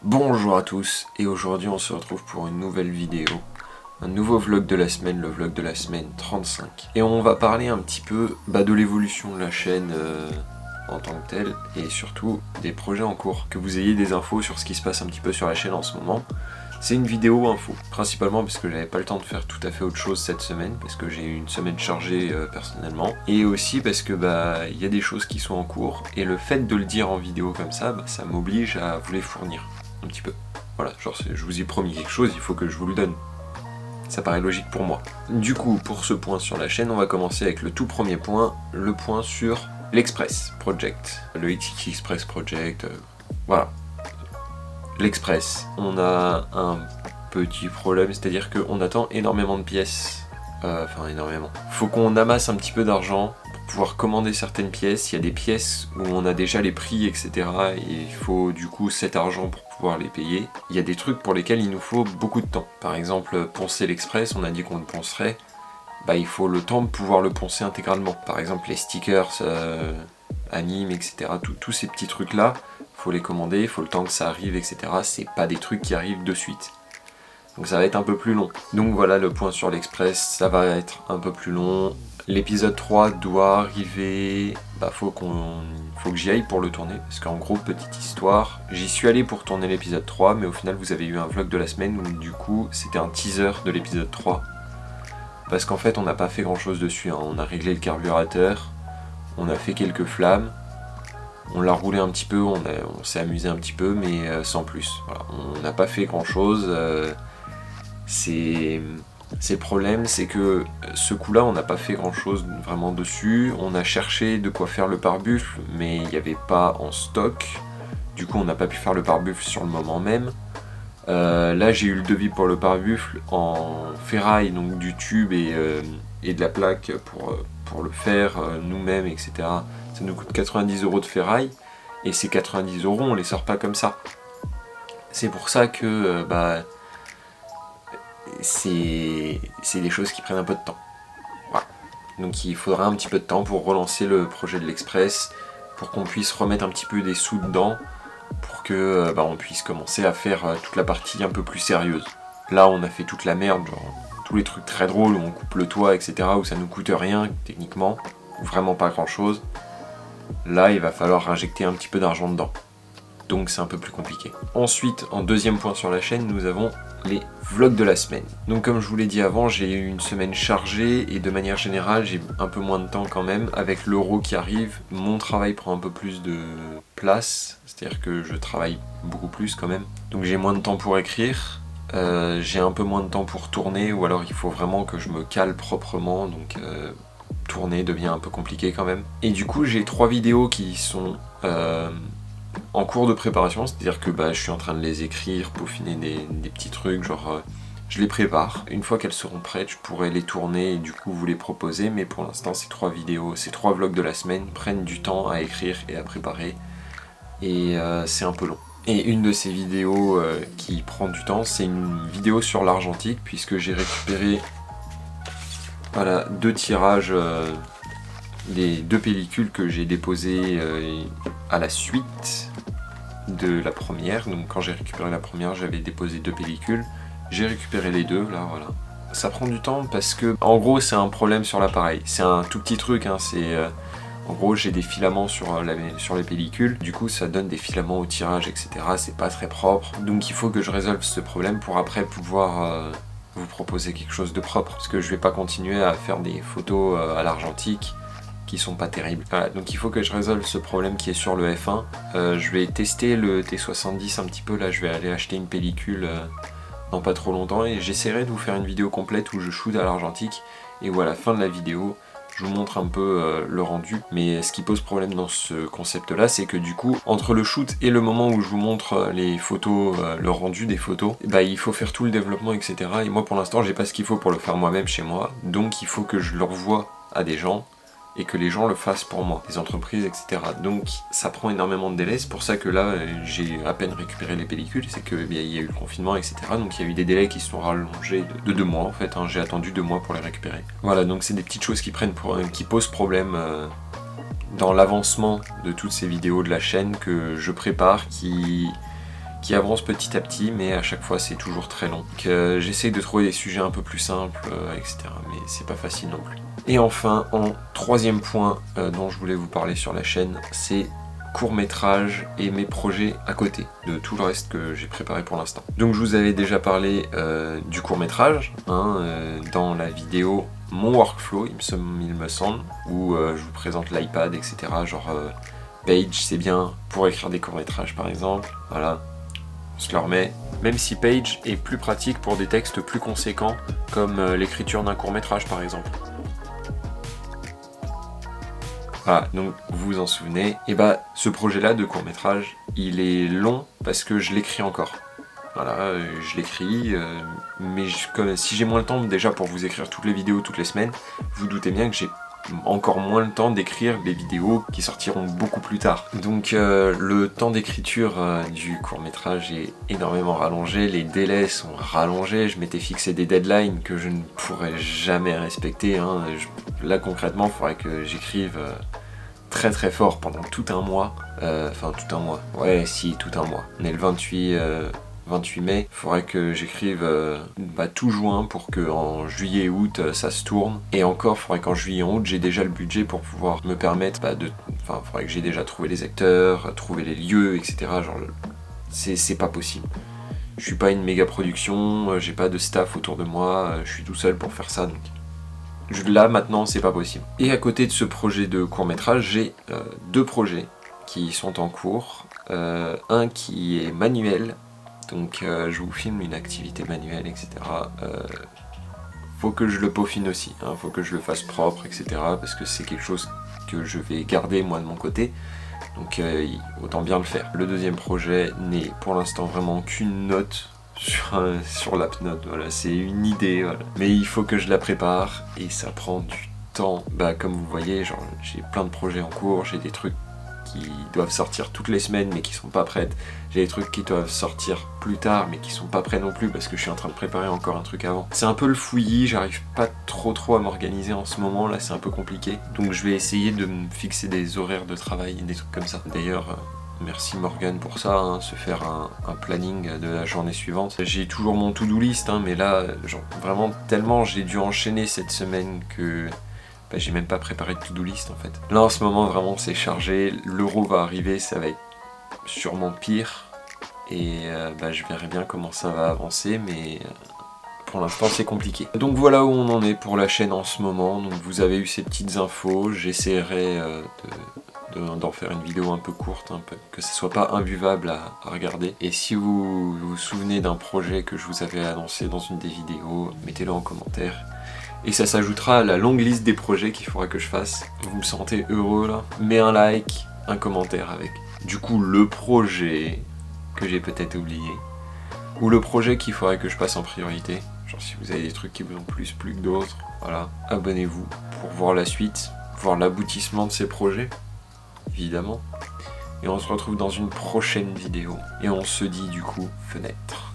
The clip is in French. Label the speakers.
Speaker 1: Bonjour à tous, et aujourd'hui on se retrouve pour une nouvelle vidéo, un nouveau vlog de la semaine, le vlog de la semaine 35. Et on va parler un petit peu de l'évolution de la chaîne en tant que telle, et surtout des projets en cours, que vous ayez des infos sur ce qui se passe un petit peu sur la chaîne en ce moment. C'est une vidéo info, principalement parce que j'avais pas le temps de faire tout à fait autre chose cette semaine, parce que j'ai eu une semaine chargée personnellement, et aussi parce que il y a des choses qui sont en cours, et le fait de le dire en vidéo comme ça, ça m'oblige à vous les fournir. Un petit peu. Voilà, genre je vous ai promis quelque chose, il faut que je vous le donne. Ça paraît logique pour moi. Du coup, pour ce point sur la chaîne, on va commencer avec le tout premier point, le point sur l'Express Project. Le XX Express Project, voilà. L'Express, on a un petit problème, c'est-à-dire qu'on attend énormément de pièces. Enfin, énormément. Faut qu'on amasse un petit peu d'argent pour pouvoir commander certaines pièces. Il y a des pièces où on a déjà les prix, etc. Et il faut du coup cet argent pour pouvoir les payer. Il y a des trucs pour lesquels il nous faut beaucoup de temps. Par exemple, poncer l'Express, on a dit qu'on le poncerait. Il faut le temps de pouvoir le poncer intégralement. Par exemple, les stickers, anime, etc. Tous ces petits trucs-là, faut les commander, il faut le temps que ça arrive, etc. C'est pas des trucs qui arrivent de suite. Donc ça va être un peu plus long. Donc voilà le point sur l'Express, ça va être un peu plus long. L'épisode 3 doit arriver, faut que j'y aille pour le tourner, parce qu'en gros, petite histoire, j'y suis allé pour tourner l'épisode 3, mais au final vous avez eu un vlog de la semaine où du coup c'était un teaser de l'épisode 3. Parce qu'en fait on n'a pas fait grand chose dessus, hein. On a réglé le carburateur, on a fait quelques flammes, on l'a roulé un petit peu, on s'est amusé un petit peu, mais sans plus. Voilà. On n'a pas fait grand chose. C'est le problème, c'est que ce coup-là, on n'a pas fait grand-chose vraiment dessus. On a cherché de quoi faire le pare-buffle, mais il n'y avait pas en stock. Du coup, on n'a pas pu faire le pare-buffle sur le moment même. Là, j'ai eu le devis pour le pare-buffle en ferraille, donc du tube et de la plaque pour le faire nous-mêmes, etc. Ça nous coûte 90 € de ferraille, et ces 90 €, on les sort pas comme ça. C'est pour ça que c'est des choses qui prennent un peu de temps. Voilà. Donc il faudra un petit peu de temps pour relancer le projet de l'Express, pour qu'on puisse remettre un petit peu des sous dedans, pour que on puisse commencer à faire toute la partie un peu plus sérieuse. Là on a fait toute la merde, genre tous les trucs très drôles où on coupe le toit, etc., où ça nous coûte rien techniquement, ou vraiment pas grand chose. Là il va falloir injecter un petit peu d'argent dedans. Donc c'est un peu plus compliqué. Ensuite, en deuxième point sur la chaîne, nous avons les vlogs de la semaine. Donc comme je vous l'ai dit avant, j'ai eu une semaine chargée, et de manière générale, j'ai un peu moins de temps quand même. Avec l'euro qui arrive, mon travail prend un peu plus de place, c'est-à-dire que je travaille beaucoup plus quand même. Donc j'ai moins de temps pour écrire, j'ai un peu moins de temps pour tourner, ou alors il faut vraiment que je me cale proprement, donc tourner devient un peu compliqué quand même. Et du coup, j'ai 3 vidéos qui sont en cours de préparation, c'est-à-dire que je suis en train de les écrire, peaufiner des petits trucs, genre je les prépare. Une fois qu'elles seront prêtes, je pourrai les tourner et du coup vous les proposer, mais pour l'instant ces 3 vidéos, ces 3 vlogs de la semaine prennent du temps à écrire et à préparer, et c'est un peu long. Et une de ces vidéos qui prend du temps, c'est une vidéo sur l'argentique, puisque j'ai récupéré 2 tirages des 2 pellicules que j'ai déposées à la suite de la première. Donc quand j'ai récupéré la première, j'avais déposé 2 pellicules, j'ai récupéré les 2, là voilà. Ça prend du temps parce que, en gros, c'est un problème sur l'appareil. C'est un tout petit truc, hein, en gros, j'ai des filaments sur les pellicules, du coup ça donne des filaments au tirage, etc. C'est pas très propre, donc il faut que je résolve ce problème pour après pouvoir vous proposer quelque chose de propre, parce que je vais pas continuer à faire des photos à l'argentique qui sont pas terribles. Voilà, donc il faut que je résolve ce problème qui est sur le F1. Je vais tester le T70 un petit peu, là je vais aller acheter une pellicule dans pas trop longtemps, et j'essaierai de vous faire une vidéo complète où je shoot à l'argentique, et où à la fin de la vidéo, je vous montre un peu le rendu. Mais ce qui pose problème dans ce concept là, c'est que du coup, entre le shoot et le moment où je vous montre les photos, le rendu des photos, il faut faire tout le développement, etc. Et moi pour l'instant j'ai pas ce qu'il faut pour le faire moi-même chez moi, donc il faut que je le revoie à des gens, et que les gens le fassent pour moi, les entreprises, etc. Donc ça prend énormément de délais, c'est pour ça que là j'ai à peine récupéré les pellicules, c'est que il y a eu le confinement, etc. Donc il y a eu des délais qui se sont rallongés de 2 mois en fait, hein. J'ai attendu 2 mois pour les récupérer. Voilà, donc c'est des petites choses qui posent problème dans l'avancement de toutes ces vidéos de la chaîne que je prépare, qui qui avance petit à petit, mais à chaque fois c'est toujours très long. Donc j'essaye de trouver des sujets un peu plus simples, etc. Mais c'est pas facile non plus. Et enfin, en troisième point dont je voulais vous parler sur la chaîne, c'est court-métrage et mes projets à côté de tout le reste que j'ai préparé pour l'instant. Donc je vous avais déjà parlé du court-métrage dans la vidéo Mon Workflow, il me semble, où je vous présente l'iPad, etc. Genre Page, c'est bien pour écrire des courts-métrages par exemple, voilà, on se le remet. Même si Page est plus pratique pour des textes plus conséquents, comme l'écriture d'un court-métrage par exemple. Voilà, donc vous vous en souvenez, et bah ce projet-là de court-métrage, il est long parce que je l'écris encore. Voilà, je l'écris, mais si j'ai moins le temps déjà pour vous écrire toutes les vidéos toutes les semaines, vous doutez bien que j'ai encore moins le temps d'écrire les vidéos qui sortiront beaucoup plus tard. Donc le temps d'écriture du court-métrage est énormément rallongé, les délais sont rallongés, je m'étais fixé des deadlines que je ne pourrais jamais respecter. Là concrètement, il faudrait que j'écrive très très fort pendant tout un mois, enfin tout un mois, ouais si tout un mois. On est le 28 mai, il faudrait que j'écrive tout juin pour que en juillet et août ça se tourne. Et encore, il faudrait qu'en juillet et août j'ai déjà le budget pour pouvoir me permettre il faudrait que j'ai déjà trouvé les acteurs, trouvé les lieux, etc. Genre, c'est pas possible. Je suis pas une méga production, j'ai pas de staff autour de moi, je suis tout seul pour faire ça, donc là maintenant c'est pas possible. Et à côté de ce projet de court-métrage, j'ai deux projets qui sont en cours. Un qui est manuel, donc je vous filme une activité manuelle, etc. Faut que je le peaufine aussi, faut que je le fasse propre, etc. Parce que c'est quelque chose que je vais garder moi de mon côté, donc autant bien le faire. Le deuxième projet n'est pour l'instant vraiment qu'une note sur l'AppNote, voilà, c'est une idée, voilà. Mais il faut que je la prépare et ça prend du temps. Comme vous voyez, genre j'ai plein de projets en cours, j'ai des trucs qui doivent sortir toutes les semaines mais qui sont pas prêtes. J'ai des trucs qui doivent sortir plus tard mais qui sont pas prêts non plus parce que je suis en train de préparer encore un truc avant. C'est un peu le fouillis, j'arrive pas trop à m'organiser en ce moment, là c'est un peu compliqué. Donc je vais essayer de me fixer des horaires de travail et des trucs comme ça. D'ailleurs, merci Morgane pour ça, se faire un planning de la journée suivante. J'ai toujours mon to-do list, mais là, genre, vraiment tellement j'ai dû enchaîner cette semaine que j'ai même pas préparé de to-do list en fait. Là en ce moment vraiment c'est chargé, l'euro va arriver, ça va être sûrement pire. Et je verrai bien comment ça va avancer, mais pour l'instant c'est compliqué. Donc voilà où on en est pour la chaîne en ce moment. Donc vous avez eu ces petites infos, j'essaierai d'en faire une vidéo un peu courte, que ce soit pas imbuvable à regarder. Et si vous vous souvenez d'un projet que je vous avais annoncé dans une des vidéos, mettez-le en commentaire. Et ça s'ajoutera à la longue liste des projets qu'il faudra que je fasse. Vous me sentez heureux là? Mets un like, un commentaire avec. Du coup, le projet que j'ai peut-être oublié, ou le projet qu'il faudrait que je passe en priorité. Genre si vous avez des trucs qui vous ont plus que d'autres, voilà. Abonnez-vous pour voir la suite, voir l'aboutissement de ces projets, évidemment. Et on se retrouve dans une prochaine vidéo. Et on se dit du coup, fenêtre.